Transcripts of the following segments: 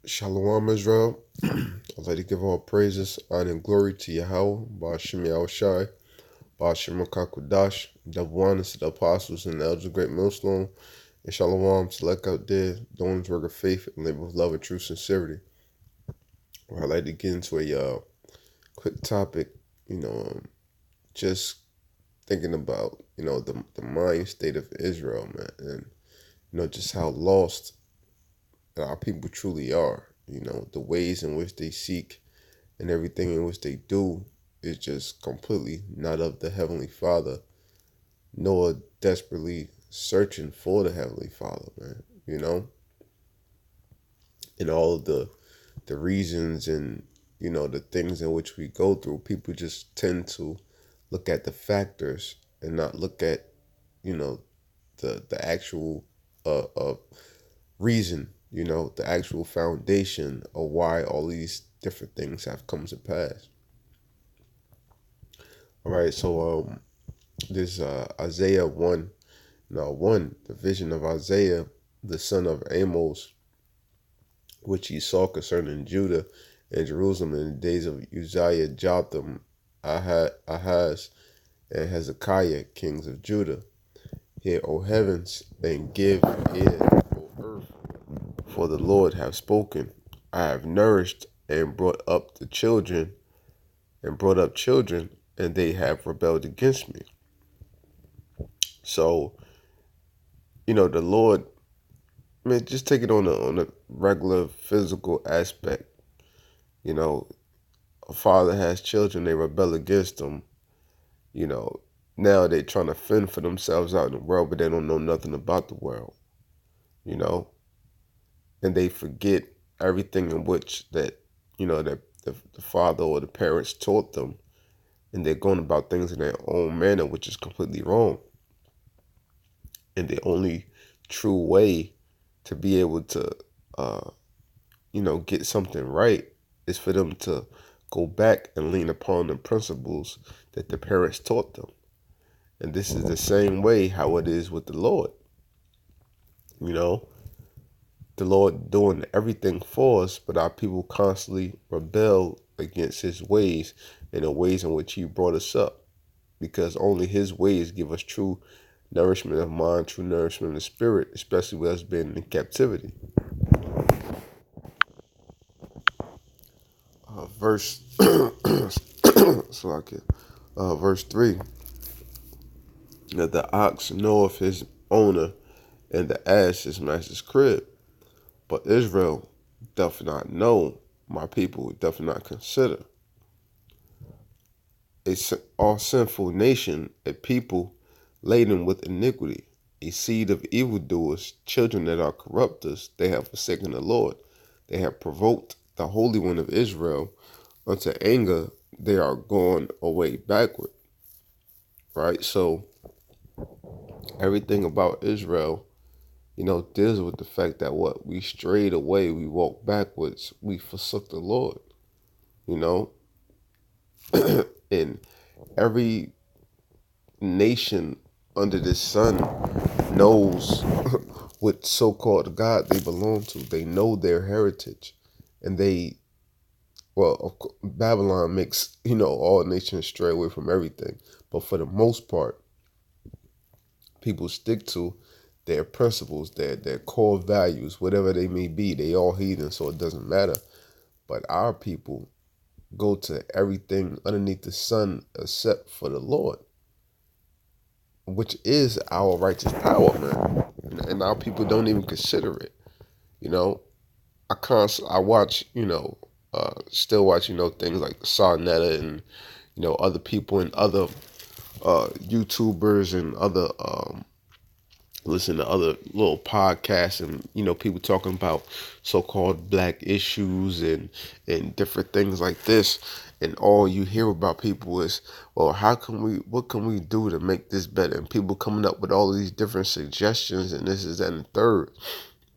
Shalom, Israel. I'd like to give all praises, honor, and glory to Yahweh, Ba'ashem Yahushai, Ba'ashem Rakakwadash, double honors to the apostles and the elders of great millstone, and Shalom to elect out there, doing his work of faith and labor with love and true sincerity. I'd like to get into a quick topic, just thinking about, the mind state of Israel, man, and, just how lost our people truly are. The ways in which they seek and everything in which they do is just completely not of the Heavenly Father, nor desperately searching for the Heavenly Father, man. And all of the reasons and, the things in which we go through, people just tend to look at the factors and not look at, the actual reason, the actual foundation of why all these different things have come to pass. All right, so there's Isaiah 1, the vision of Isaiah, the son of Amos, which he saw concerning Judah and Jerusalem in the days of Uzziah, Jotham, Ahaz, and Hezekiah, kings of Judah. Hear, O heavens, and give ear, O earth, for the Lord hath spoken. I have nourished and brought up children, and they have rebelled against me. So, the Lord, man, just take it on a regular physical aspect. A father has children, they rebel against them. Now they're trying to fend for themselves out in the world, but they don't know nothing about the world. And they forget everything in which that the father or the parents taught them, and they're going about things in their own manner, which is completely wrong. And the only true way to be able to, get something right is for them to go back and lean upon the principles that the parents taught them. And this is the same way how it is with the Lord. The Lord doing everything for us, but our people constantly rebel against his ways and the ways in which he brought us up, because only his ways give us true nourishment of mind, true nourishment of spirit, especially with us being in captivity. Verse verse 3, that the ox knoweth his owner, and the ass his master's crib. But Israel doth not know, my people doth not consider. All sinful nation, a people laden with iniquity, a seed of evildoers, children that are corrupters, they have forsaken the Lord. They have provoked the Holy One of Israel unto anger. They are gone away backward. Right? So everything about Israel, deals with the fact that we strayed away, we walked backwards, we forsook the Lord, and every nation under the sun knows what so-called God they belong to. They know their heritage, and Babylon makes, all nations stray away from everything. But for the most part, people stick to their principles, their core values, whatever they may be. They all heathen, so it doesn't matter. But our people go to everything underneath the sun except for the Lord, which is our righteous power, man. And our people don't even consider it. I watch, still watch, things like Sarnetta and, other people and other YouTubers and other listen to other little podcasts and, people talking about so-called black issues and different things like this. And all you hear about people is, well, what can we do to make this better? And people coming up with all these different suggestions and this is that and the third.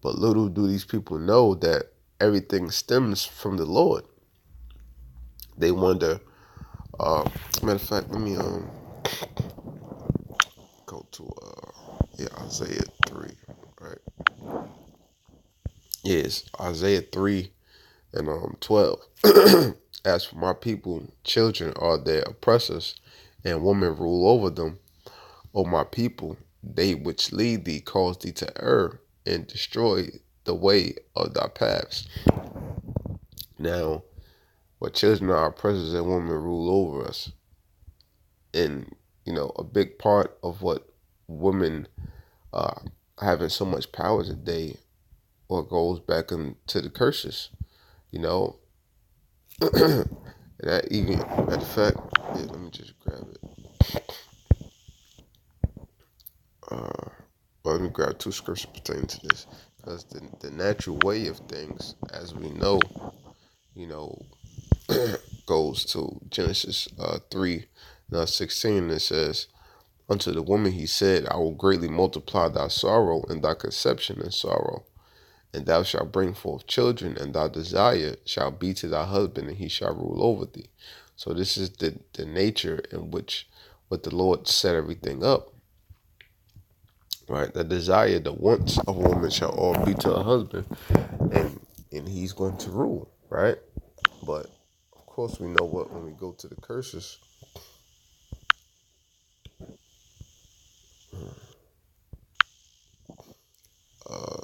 But little do these people know that everything stems from the Lord. They wonder, matter of fact, let me go to Isaiah 3, right? Yes, Isaiah 3, and 12. As for my people, children are their oppressors, and women rule over them. O my people, they which lead thee cause thee to err, and destroy the way of thy paths. Now, what children are oppressors and women rule over us. And, a big part of what women uh, having so much power today, or goes back into the curses, you know. And that even, matter of fact, yeah, let me just grab it. Uh, well, let me grab two scriptures pertaining to this. Because the natural way of things, as we know, you know, goes to Genesis 3, 16, and it says, unto the woman he said, I will greatly multiply thy sorrow and thy conception and sorrow. And thou shalt bring forth children, and thy desire shall be to thy husband, and he shall rule over thee. So this is the nature in which what the Lord set everything up. Right? The desire, the wants of a woman shall all be to her husband, and he's going to rule, right? But of course we know what when we go to the curses. Uh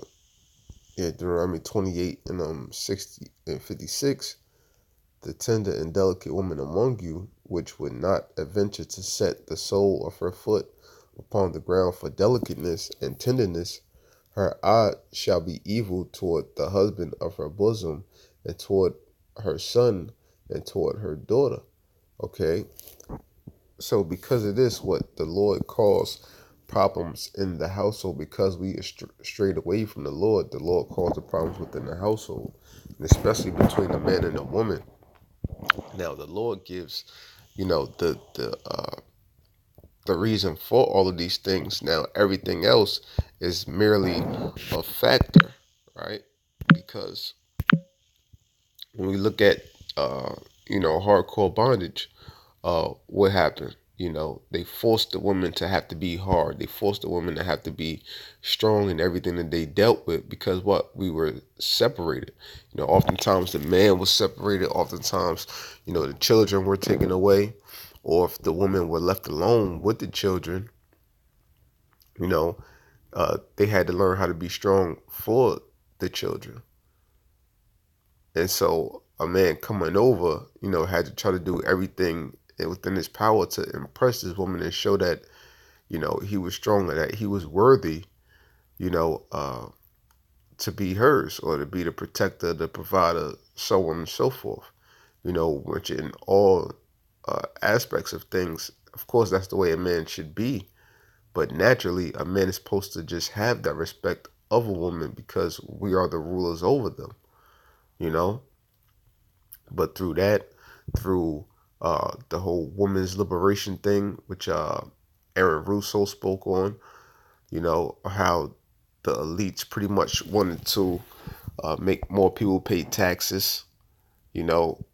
yeah, Deuteronomy 28 and 60 and 56. The tender and delicate woman among you, which would not adventure to set the sole of her foot upon the ground for delicateness and tenderness, her eye shall be evil toward the husband of her bosom, and toward her son, and toward her daughter. Okay, so because of this, what the Lord calls problems in the household, because we strayed away from the Lord calls the problems within the household, and especially between a man and a woman. Now the Lord gives, the reason for all of these things. Now everything else is merely a factor, right? Because when we look at hardcore bondage, what happened? They forced the woman to have to be hard. They forced the woman to have to be strong in everything that they dealt with, because what, we were separated. Oftentimes the man was separated. Oftentimes, the children were taken away, or if the women were left alone with the children, you know, they had to learn how to be strong for the children. And so a man coming over, had to try to do everything within his power to impress this woman and show that, he was stronger, that he was worthy, you know, uh, to be hers, or to be the protector, the provider, so on and so forth. Which in all aspects of things, of course, that's the way a man should be. But naturally, a man is supposed to just have that respect of a woman, because we are the rulers over them, you know. But through the whole women's liberation thing, which Aaron Russo spoke on, how the elites pretty much wanted to make more people pay taxes, you know,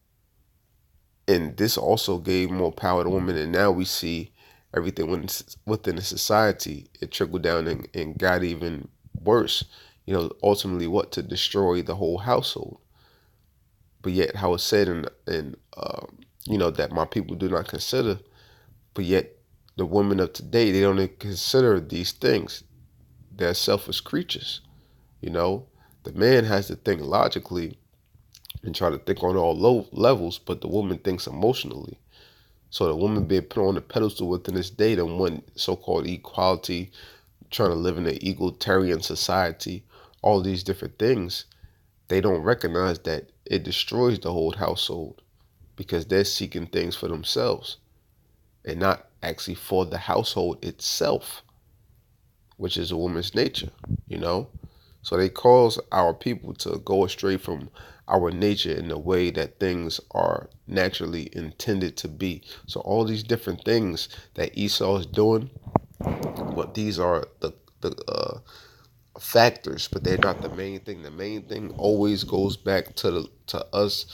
and this also gave more power to women. And now we see everything within the society, it trickled down and got even worse. Ultimately, what, to destroy the whole household. But yet, how it's said in that my people do not consider. But yet, the women of today, they don't even consider these things. They're selfish creatures. The man has to think logically and try to think on all low levels, but the woman thinks emotionally. So the woman being put on the pedestal within this day, and one so-called equality, trying to live in an egalitarian society, all these different things, they don't recognize that it destroys the whole household, because they're seeking things for themselves and not actually for the household itself, which is a woman's nature, you know? So they cause our people to go astray from our nature in the way that things are naturally intended to be. So all these different things that Esau is doing, but these are the factors, but they're not the main thing. The main thing always goes back to us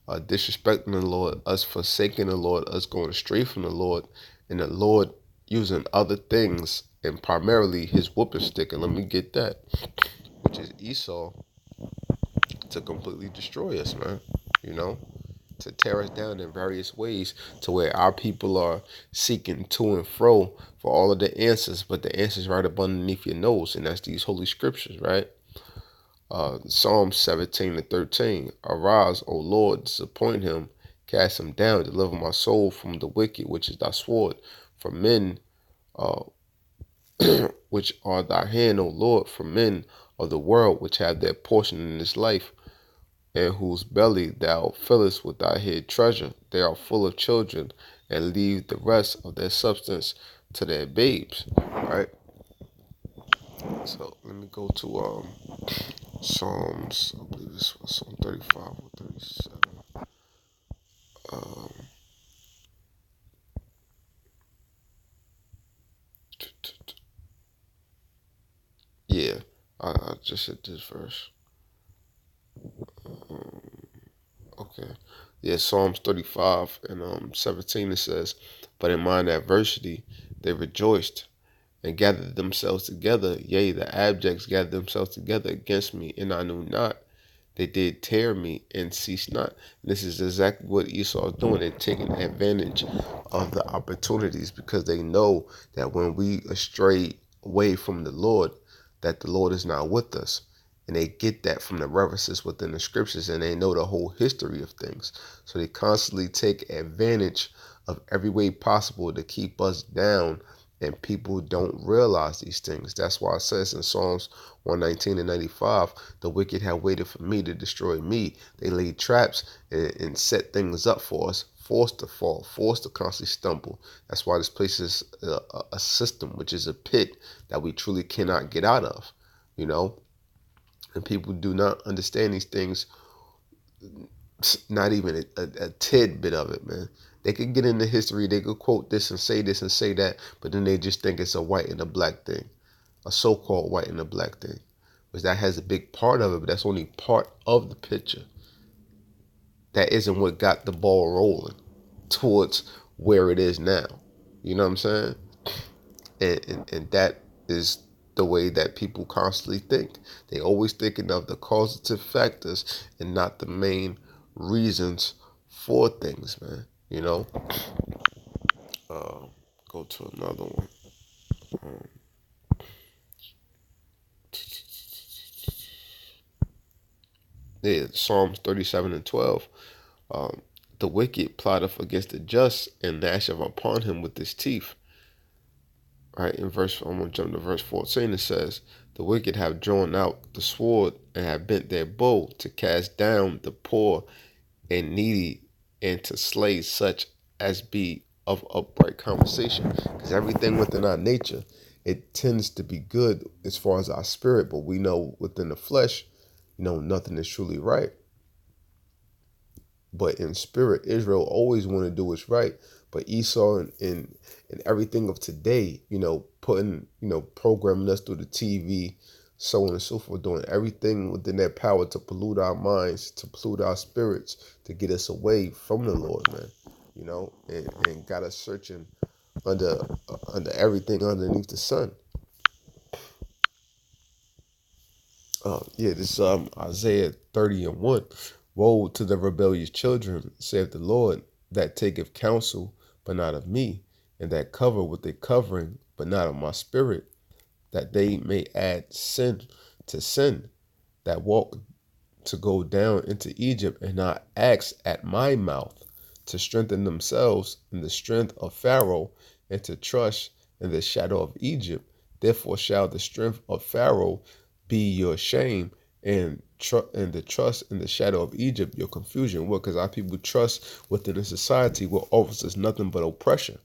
disrespecting the Lord, us forsaking the Lord, us going astray from the Lord, and the Lord using other things, and primarily his whooping stick. And let me get that, which is Esau, to completely destroy us, man. You know, to tear us down in various ways, to where our people are seeking to and fro for all of the answers, but the answer's right up underneath your nose, and that's these holy scriptures, right? Psalm 17:13. Arise, O Lord, disappoint him, cast him down, deliver my soul from the wicked, which is thy sword, from men, uh, which are thy hand, O Lord, from men of the world, which have their portion in this life, and whose belly thou fillest with thy hid treasure. They are full of children, and leave the rest of their substance to their babes. Right? So let me go to Psalms, I believe this was Psalm 35 or 37. Um, yeah, I just hit this verse. Um, okay. Yeah, Psalms 35 and 17 it says, but in mine adversity they rejoiced and gathered themselves together. Yea, the abjects gathered themselves together against me, and I knew not. They did tear me and cease not. This is exactly what Esau is doing. They're taking advantage of the opportunities because they know that when we astray away from the Lord, that the Lord is not with us. And they get that from the references within the scriptures, and they know the whole history of things. So they constantly take advantage of every way possible to keep us down, and people don't realize these things. That's why it says in Psalms 119 and 95, the wicked have waited for me to destroy me. They laid traps and set things up for us, forced to fall, forced to constantly stumble. That's why this place is a system, which is a pit that we truly cannot get out of, you know? And people do not understand these things, not even a tidbit of it, man. They could get into history, they could quote this and say that, but then they just think it's a white and a black thing, a so-called white and a black thing. Because that has a big part of it, but that's only part of the picture. That isn't what got the ball rolling towards where it is now. You know what I'm saying? And that is the way that people constantly think. They always thinking of the causative factors and not the main reasons for things, man. You know? Uh, go to another one. Um, yeah, Psalms 37 and 12. Um, the wicked plotteth against the just and gnasheth upon him with his teeth. Right, in I'm gonna jump to verse 14. It says, the wicked have drawn out the sword and have bent their bow to cast down the poor and needy and to slay such as be of upright conversation. Because everything within our nature, it tends to be good as far as our spirit, but we know within the flesh, nothing is truly right. But in spirit, Israel always want to do what's right. But Esau and everything of today, putting, programming us through the TV, so on and so forth, doing everything within their power to pollute our minds, to pollute our spirits, to get us away from the Lord, man. And got us searching under everything underneath the sun. This is Isaiah 30 and 1. Woe to the rebellious children, saith the Lord, that taketh counsel, but not of me, and that cover with a covering, but not of my spirit, that they may add sin to sin, that walk to go down into Egypt, and not ask at my mouth, to strengthen themselves in the strength of Pharaoh, and to trust in the shadow of Egypt. Therefore shall the strength of Pharaoh be your shame, and the trust in the shadow of Egypt your confusion. Well, because our people trust within a society what offers us nothing but oppression.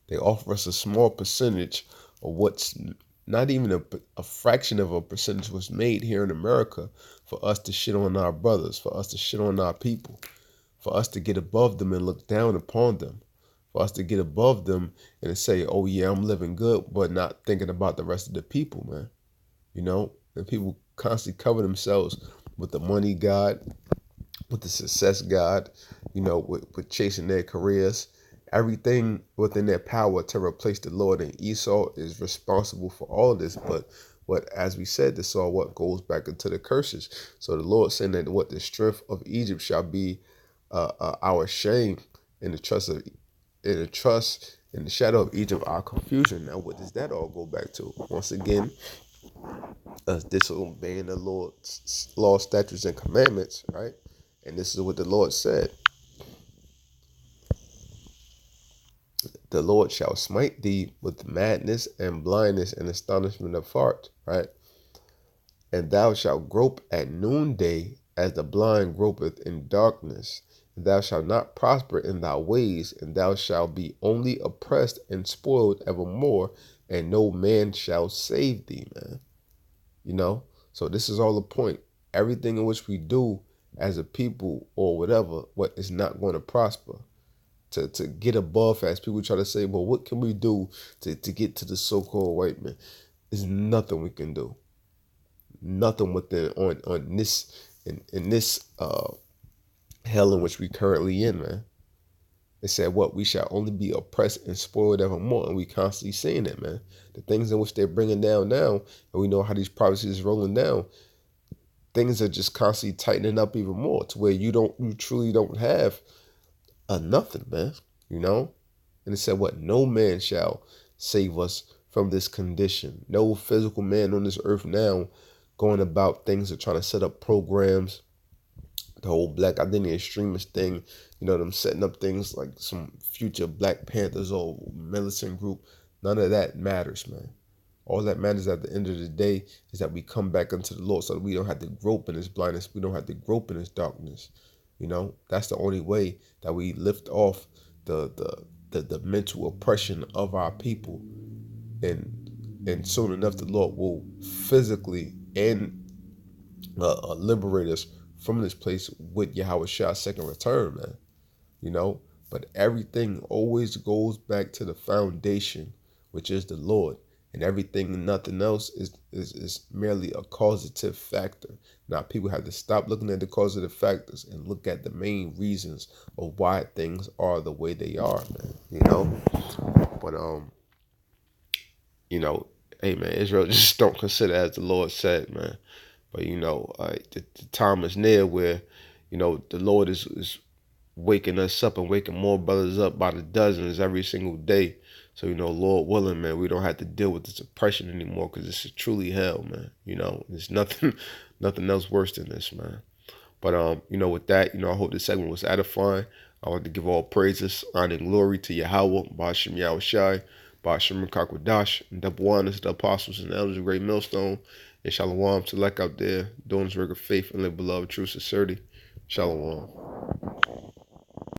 They offer us a small percentage of what's not even a fraction of a percentage was made here in America for us to shit on our brothers, for us to shit on our people, for us to get above them and look down upon them, for us to get above them and to say, oh yeah, I'm living good, but not thinking about the rest of the people, man. And people constantly cover themselves with the money God, with the success God, with chasing their careers, everything within their power to replace the Lord. And Esau is responsible for all of this. But What, as we said, this all what goes back into the curses. So the Lord saying that what the strength of Egypt shall be our shame, and the trust of in the trust in the shadow of Egypt our confusion. Now, what does that all go back to? Once again, us disobeying the Lord's law, statutes, and commandments, right? And this is what the Lord said: the Lord shall smite thee with madness and blindness and astonishment of heart, right? And thou shalt grope at noonday, as the blind gropeth in darkness. And thou shalt not prosper in thy ways, and thou shalt be only oppressed and spoiled evermore, and no man shall save thee, man. You know? So this is all the point. Everything in which we do as a people or whatever, what is not going to prosper. To get above, as people try to say, well, what can we do to get to the so-called white man? There's nothing we can do. Nothing within on this in this hell in which we currently in, man. It said what? We shall only be oppressed and spoiled evermore. And we constantly saying it, man. The things in which they're bringing down now, and we know how these prophecies is rolling down, things are just constantly tightening up even more to where you truly don't have nothing, man. You know? And it said what? No man shall save us from this condition. No physical man on this earth now going about things of trying to set up programs, the whole black identity extremist thing, you know, them setting up things like some future Black Panthers or militant group. None of that matters, man. All that matters at the end of the day is that we come back unto the Lord so that we don't have to grope in His blindness. We don't have to grope in His darkness. You know, that's the only way that we lift off the mental oppression of our people. And soon enough, the Lord will physically and liberate us from this place with Yahweh Shah's second return, man. You know, but everything always goes back to the foundation, which is the Lord, and everything and nothing else is merely a causative factor. Now, people have to stop looking at the causative factors and look at the main reasons of why things are the way they are, man. You know, but you know, hey, man, Israel just don't consider as the Lord said, man. But, you know, the time is near where, you know, the Lord is waking us up and waking more brothers up by the dozens every single day. So, you know, Lord willing, man, we don't have to deal with this oppression anymore because this is truly hell, man. You know, there's nothing else worse than this, man. But, you know, with that, you know, I hope this segment was edifying. I want to give all praises, honor, and glory to Yahweh, Ba'ashem Yahweh Shai, Ba'ashem Kakwadash, and double honors to the apostles and elders of Great Millstone. And shalom to Lek out there, doing his work of faith and live beloved true sincerity. Shalom.